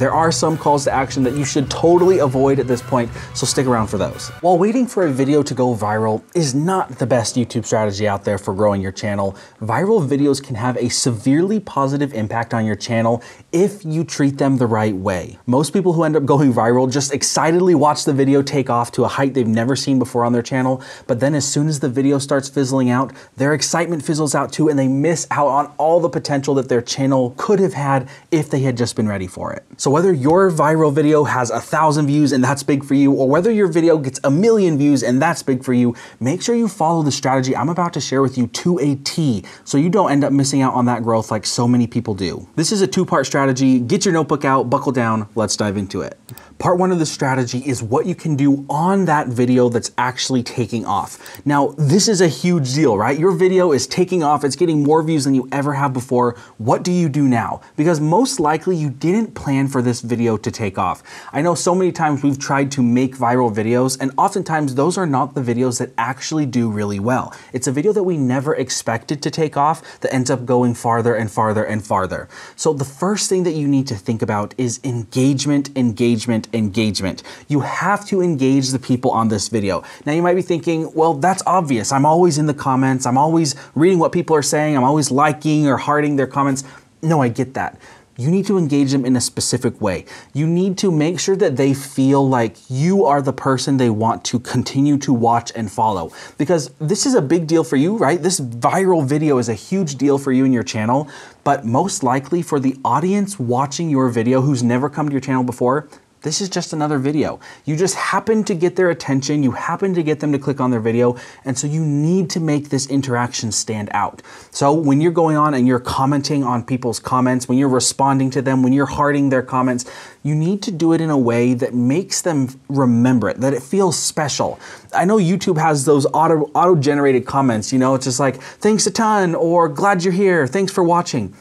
There are some calls to action that you should totally avoid at this point, so stick around for those. While waiting for a video to go viral is not the best YouTube strategy out there for growing your channel, viral videos can have a severely positive impact on your channel if you treat them the right way. Most people who end up going viral just excitedly watch the video take off to a height they've never seen before on their channel, but then as soon as the video starts fizzling out, their excitement fizzles out too, and they miss out on all the potential that their channel could have had if they had just been ready for it. So whether your viral video has 1,000 views and that's big for you, or whether your video gets 1,000,000 views and that's big for you, make sure you follow the strategy I'm about to share with you to a T, so you don't end up missing out on that growth like so many people do. This is a two-part strategy. Get your notebook out, buckle down, let's dive into it. Part one of the strategy is what you can do on that video that's actually taking off. Now, this is a huge deal, right? Your video is taking off, it's getting more views than you ever have before. What do you do now? Because most likely you didn't plan for this video to take off. I know so many times we've tried to make viral videos, and oftentimes those are not the videos that actually do really well. It's a video that we never expected to take off that ends up going farther and farther and farther. So the first thing that you need to think about is engagement, engagement, engagement. You have to engage the people on this video. Now you might be thinking, well, that's obvious. I'm always in the comments. I'm always reading what people are saying. I'm always liking or hearting their comments. No, I get that. You need to engage them in a specific way. You need to make sure that they feel like you are the person they want to continue to watch and follow. Because this is a big deal for you, right? This viral video is a huge deal for you and your channel, but most likely for the audience watching your video who's never come to your channel before, this is just another video. You just happen to get their attention, you happen to get them to click on their video, and so you need to make this interaction stand out. So when you're going on and you're commenting on people's comments, when you're responding to them, when you're hearting their comments, you need to do it in a way that makes them remember it, that it feels special. I know YouTube has those auto-generated comments, you know, it's just like, thanks a ton, or glad you're here, thanks for watching.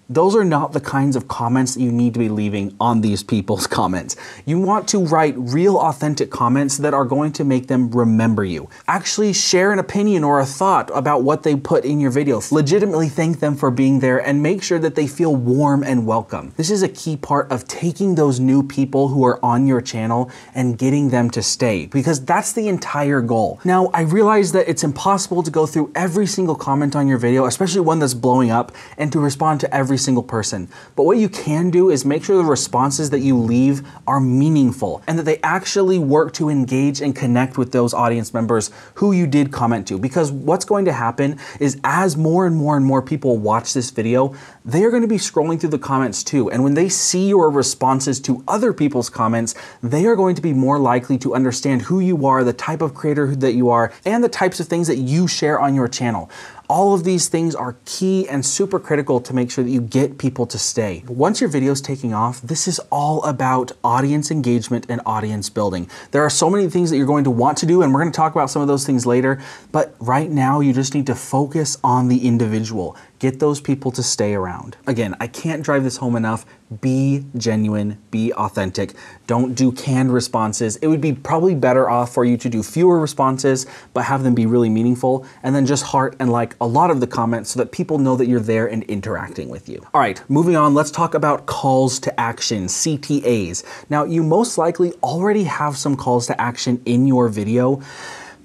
Those are not the kinds of comments that you need to be leaving on these people's comments. You want to write real, authentic comments that are going to make them remember you. Actually share an opinion or a thought about what they put in your video. Legitimately thank them for being there and make sure that they feel warm and welcome. This is a key part of taking those new people who are on your channel and getting them to stay, because that's the entire goal. Now, I realize that it's impossible to go through every single comment on your video, especially one that's blowing up, and to respond to every single person. But what you can do is make sure the responses that you leave are meaningful and that they actually work to engage and connect with those audience members who you did comment to. Because what's going to happen is as more and more and more people watch this video, they are going to be scrolling through the comments too. And when they see your responses to other people's comments, they are going to be more likely to understand who you are, the type of creator that you are, and the types of things that you share on your channel. All of these things are key and super critical to make sure that you get people to stay. Once your video is taking off, this is all about audience engagement and audience building. There are so many things that you're going to want to do, and we're going to talk about some of those things later, but right now you just need to focus on the individual. Get those people to stay around. Again, I can't drive this home enough. Be genuine, be authentic. Don't do canned responses. It would be probably better off for you to do fewer responses, but have them be really meaningful, and then just heart and like a lot of the comments so that people know that you're there and interacting with you. All right, moving on, let's talk about calls to action, CTAs. Now, you most likely already have some calls to action in your video,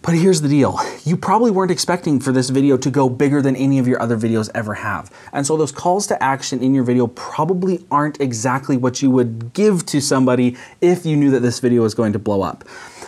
but here's the deal. You probably weren't expecting for this video to go bigger than any of your other videos ever have. And so those calls to action in your video probably aren't exactly what you would give to somebody if you knew that this video was going to blow up.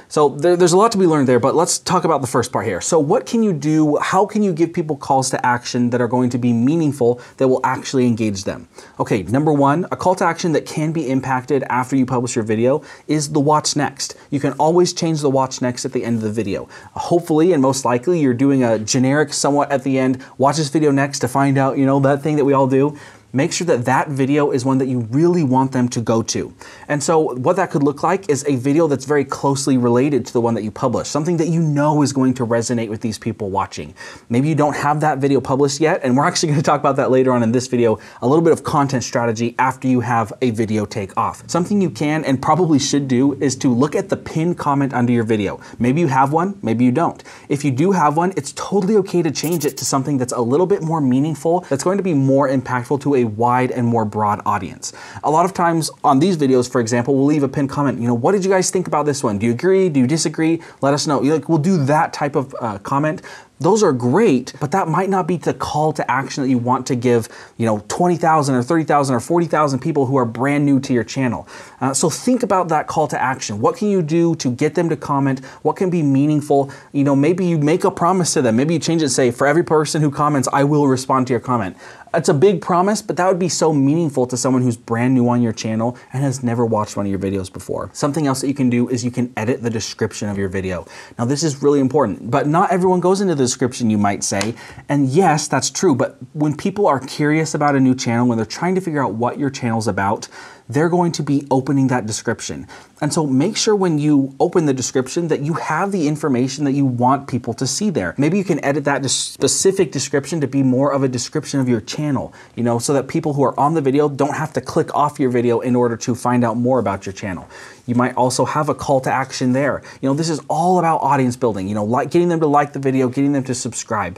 So there's a lot to be learned there, but let's talk about the first part here. So what can you do? How can you give people calls to action that are going to be meaningful, that will actually engage them? Okay, number one, a call to action that can be impacted after you publish your video is the watch next. You can always change the watch next at the end of the video. Hopefully, and most likely, you're doing a generic somewhat at the end, watch this video next to find out, you know, that thing that we all do. Make sure that that video is one that you really want them to go to. And so what that could look like is a video that's very closely related to the one that you publish, something that you know is going to resonate with these people watching. Maybe you don't have that video published yet, and we're actually going to talk about that later on in this video, a little bit of content strategy after you have a video take off. Something you can and probably should do is to look at the pinned comment under your video. Maybe you have one, maybe you don't. If you do have one, it's totally okay to change it to something that's a little bit more meaningful, that's going to be more impactful to a a wide and more broad audience. A lot of times on these videos, for example, we'll leave a pinned comment, you know, what did you guys think about this one? Do you agree? Do you disagree? Let us know. Like, we'll do that type of comment. Those are great, but that might not be the call to action that you want to give, you know, 20,000 or 30,000 or 40,000 people who are brand new to your channel. So think about that call to action. What can you do to get them to comment? What can be meaningful? You know, maybe you make a promise to them. Maybe you change it and say, for every person who comments, I will respond to your comment. It's a big promise, but that would be so meaningful to someone who's brand new on your channel and has never watched one of your videos before. Something else that you can do is you can edit the description of your video. Now, this is really important, but not everyone goes into the description, you might say. And yes, that's true, but when people are curious about a new channel, when they're trying to figure out what your channel's about, they're going to be opening that description. And so make sure when you open the description that you have the information that you want people to see there. Maybe you can edit that specific description to be more of a description of your channel, you know, so that people who are on the video don't have to click off your video in order to find out more about your channel. You might also have a call to action there. You know, this is all about audience building, you know, like getting them to like the video, getting them to subscribe.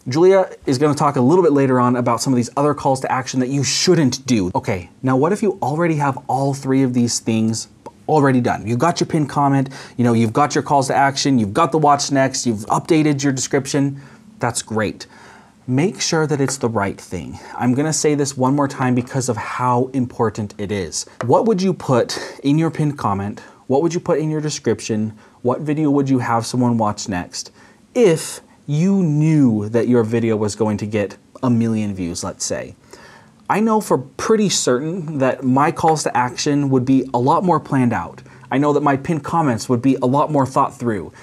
Julia is going to talk a little bit later on about some of these other calls to action that you shouldn't do. Okay, now what if you already have all three of these things already done? You've got your pinned comment, you know, you've got your calls to action, you've got the watch next, you've updated your description. That's great. Make sure that it's the right thing. I'm gonna say this one more time because of how important it is. What would you put in your pinned comment? What would you put in your description? What video would you have someone watch next if you knew that your video was going to get 1 million views, let's say? I know for pretty certain that my calls to action would be a lot more planned out. I know that my pinned comments would be a lot more thought through.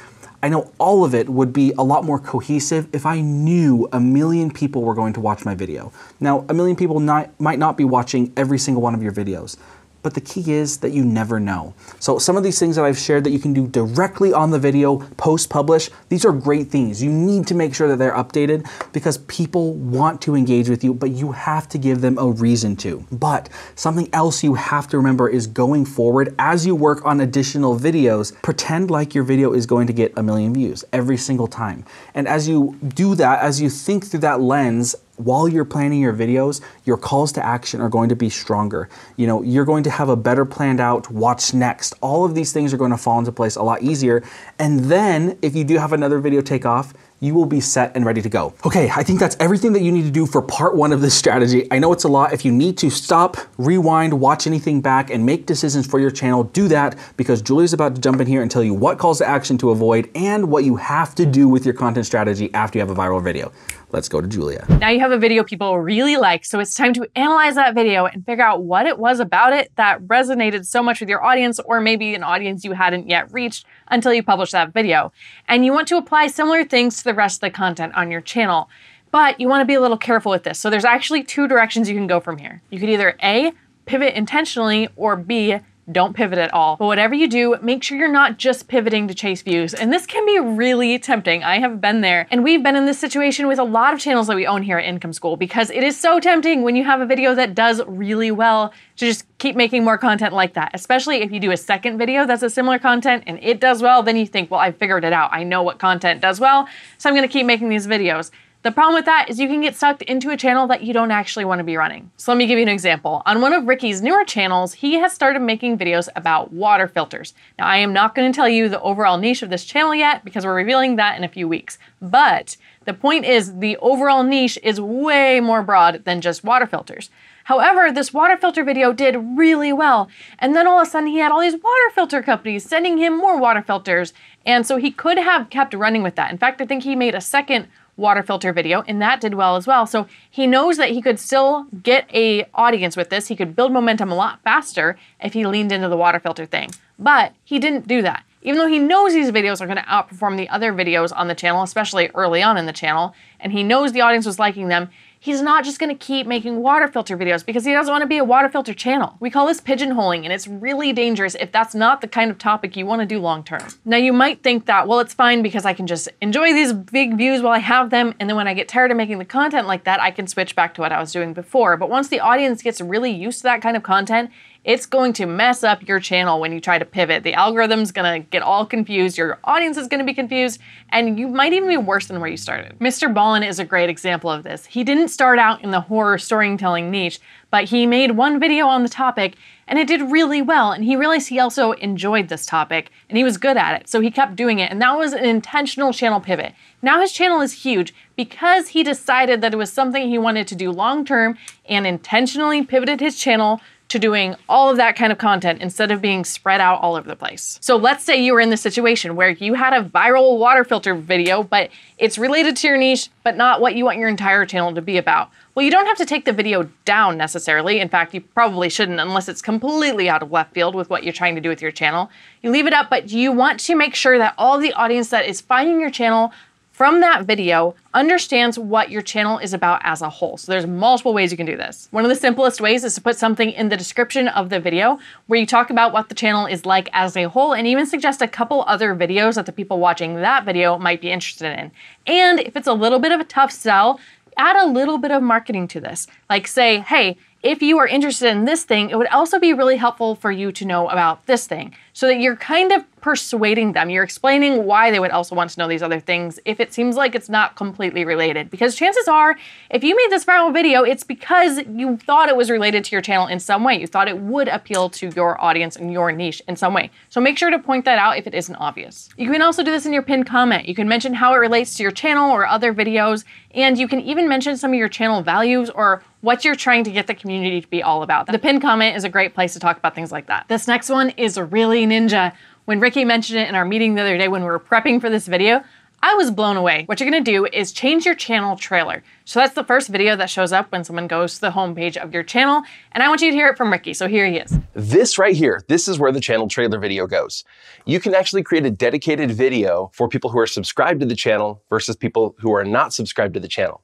I know all of it would be a lot more cohesive if I knew 1 million people were going to watch my video. Now, 1 million people might not be watching every single one of your videos, but the key is that you never know. So some of these things that I've shared that you can do directly on the video, post-publish, these are great things. You need to make sure that they're updated because people want to engage with you, but you have to give them a reason to. But something else you have to remember is going forward, as you work on additional videos, pretend like your video is going to get 1 million views every single time. And as you do that, as you think through that lens, while you're planning your videos, your calls to action are going to be stronger. You know, you're going to have a better planned out watch next. All of these things are going to fall into place a lot easier. And then if you do have another video take off, you will be set and ready to go. Okay, I think that's everything that you need to do for part 1 of this strategy. I know it's a lot. If you need to stop, rewind, watch anything back, and make decisions for your channel, do that, because Julia's about to jump in here and tell you what calls to action to avoid and what you have to do with your content strategy after you have a viral video. Let's go to Julia. Now you have a video people really like, so it's time to analyze that video and figure out what it was about it that resonated so much with your audience, or maybe an audience you hadn't yet reached until you publish that video. And you want to apply similar things to the rest of the content on your channel, but you want to be a little careful with this. So there's actually 2 directions you can go from here. You could either A, pivot intentionally, or B, don't pivot at all. But whatever you do, make sure you're not just pivoting to chase views. And this can be really tempting. I have been there. And we've been in this situation with a lot of channels that we own here at Income School, because it is so tempting when you have a video that does really well to just keep making more content like that. Especially if you do a second video that's a similar content and it does well, then you think, well, I figured it out. I know what content does well, so I'm gonna keep making these videos. The problem with that is you can get sucked into a channel that you don't actually want to be running. So let me give you an example. On one of Ricky's newer channels, he has started making videos about water filters. Now, I am not going to tell you the overall niche of this channel yet because we're revealing that in a few weeks. But the point is the overall niche is way more broad than just water filters. However, this water filter video did really well. And then all of a sudden he had all these water filter companies sending him more water filters. And so he could have kept running with that. In fact, I think he made a second water filter video and that did well as well. So he knows that he could still get an audience with this. He could build momentum a lot faster if he leaned into the water filter thing. But he didn't do that. Even though he knows these videos are going to outperform the other videos on the channel, especially early on in the channel, and he knows the audience was liking them, he's not just going to keep making water filter videos because he doesn't want to be a water filter channel. We call this pigeonholing, and it's really dangerous if that's not the kind of topic you want to do long term. Now you might think that, well, it's fine because I can just enjoy these big views while I have them, and then when I get tired of making the content like that, I can switch back to what I was doing before. But once the audience gets really used to that kind of content, it's going to mess up your channel when you try to pivot. The algorithm's gonna get all confused, your audience is gonna be confused, and you might even be worse than where you started. Mr. Ballin is a great example of this. He didn't start out in the horror storytelling niche, but he made one video on the topic and it did really well, and he realized he also enjoyed this topic and he was good at it, so he kept doing it, and that was an intentional channel pivot. Now his channel is huge because he decided that it was something he wanted to do long term and intentionally pivoted his channel to doing all of that kind of content instead of being spread out all over the place. So let's say you were in this situation where you had a viral water filter video, but it's related to your niche, but not what you want your entire channel to be about. Well, you don't have to take the video down necessarily. In fact, you probably shouldn't unless it's completely out of left field with what you're trying to do with your channel. You leave it up, but you want to make sure that all the audience that is finding your channel from that video understands what your channel is about as a whole. So there's multiple ways you can do this. One of the simplest ways is to put something in the description of the video where you talk about what the channel is like as a whole, and even suggest a couple other videos that the people watching that video might be interested in. And if it's a little bit of a tough sell, add a little bit of marketing to this. Like say, hey, if you are interested in this thing, it would also be really helpful for you to know about this thing, so that you're kind of persuading them. You're explaining why they would also want to know these other things if it seems like it's not completely related. Because chances are, if you made this viral video, it's because you thought it was related to your channel in some way. You thought it would appeal to your audience and your niche in some way. So make sure to point that out if it isn't obvious. You can also do this in your pinned comment. You can mention how it relates to your channel or other videos, and you can even mention some of your channel values or what you're trying to get the community to be all about. The pinned comment is a great place to talk about things like that. This next one is really ninja. When Ricky mentioned it in our meeting the other day when we were prepping for this video, I was blown away. What you're gonna do is change your channel trailer. So that's the first video that shows up when someone goes to the homepage of your channel, and I want you to hear it from Ricky, so here he is. This right here, this is where the channel trailer video goes. You can actually create a dedicated video for people who are subscribed to the channel versus people who are not subscribed to the channel.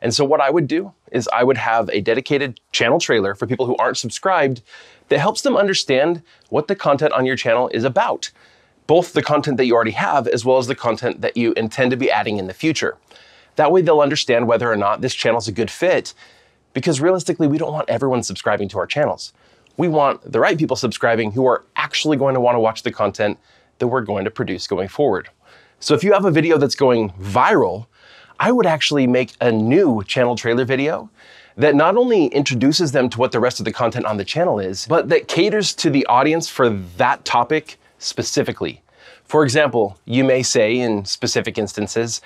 And so what I would do is I would have a dedicated channel trailer for people who aren't subscribed that helps them understand what the content on your channel is about, both the content that you already have as well as the content that you intend to be adding in the future. That way they'll understand whether or not this channel is a good fit, because realistically, we don't want everyone subscribing to our channels. We want the right people subscribing who are actually going to want to watch the content that we're going to produce going forward. So if you have a video that's going viral, I would actually make a new channel trailer video that not only introduces them to what the rest of the content on the channel is, but that caters to the audience for that topic specifically. For example, you may say in specific instances,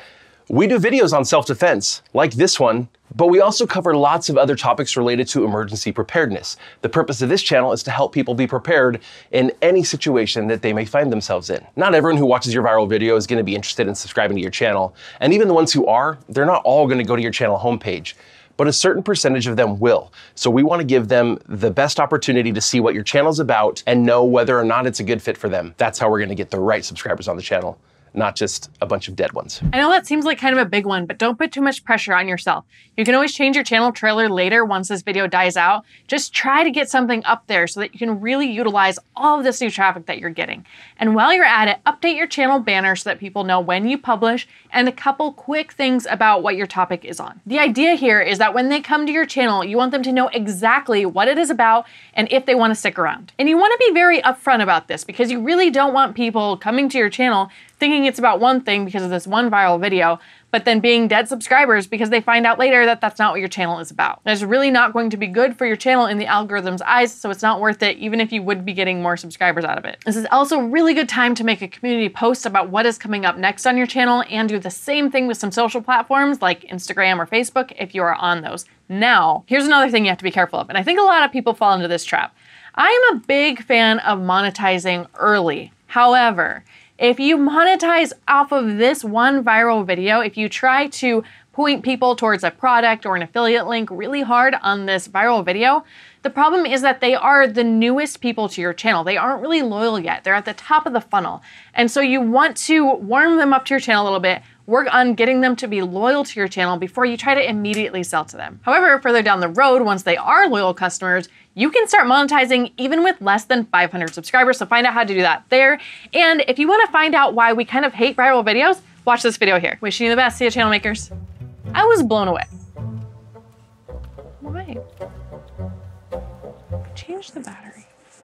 we do videos on self-defense, like this one, but we also cover lots of other topics related to emergency preparedness. The purpose of this channel is to help people be prepared in any situation that they may find themselves in. Not everyone who watches your viral video is going to be interested in subscribing to your channel, and even the ones who are, they're not all going to go to your channel homepage, but a certain percentage of them will. So we want to give them the best opportunity to see what your channel's about and know whether or not it's a good fit for them. That's how we're going to get the right subscribers on the channel, not just a bunch of dead ones. I know that seems like kind of a big one, but don't put too much pressure on yourself. You can always change your channel trailer later once this video dies out. Just try to get something up there so that you can really utilize all of this new traffic that you're getting. And while you're at it, update your channel banner so that people know when you publish, and a couple quick things about what your topic is on. The idea here is that when they come to your channel, you want them to know exactly what it is about and if they want to stick around. And you want to be very upfront about this, because you really don't want people coming to your channel thinking it's about one thing because of this one viral video, but then being dead subscribers because they find out later that that's not what your channel is about. That's really not going to be good for your channel in the algorithm's eyes, so it's not worth it, even if you would be getting more subscribers out of it. This is also a really good time to make a community post about what is coming up next on your channel, and do the same thing with some social platforms like Instagram or Facebook if you are on those. Now, here's another thing you have to be careful of, and I think a lot of people fall into this trap. I am a big fan of monetizing early. However, if you monetize off of this one viral video, if you try to point people towards a product or an affiliate link really hard on this viral video, the problem is that they are the newest people to your channel. They aren't really loyal yet. They're at the top of the funnel. And so you want to warm them up to your channel a little bit, work on getting them to be loyal to your channel before you try to immediately sell to them. However, further down the road, once they are loyal customers, you can start monetizing even with less than 500 subscribers, so find out how to do that there. And if you want to find out why we kind of hate viral videos, watch this video here. Wishing you the best, see you channel makers. I was blown away. Why? Change the battery.